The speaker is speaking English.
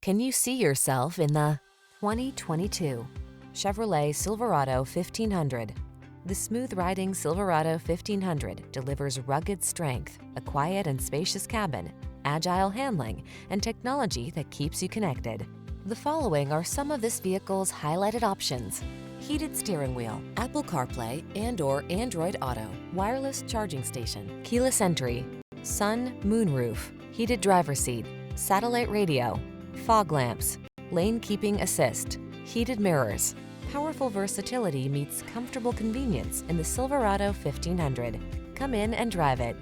Can you see yourself in the 2022 Chevrolet Silverado 1500? The smooth-riding Silverado 1500 delivers rugged strength, a quiet and spacious cabin, agile handling, and technology that keeps you connected. The following are some of this vehicle's highlighted options: heated steering wheel, Apple CarPlay and/or Android Auto, wireless charging station, keyless entry, sun, moonroof, heated driver's seat, satellite radio, fog lamps, lane keeping assist, heated mirrors. Powerful versatility meets comfortable convenience in the Silverado 1500. Come in and drive it.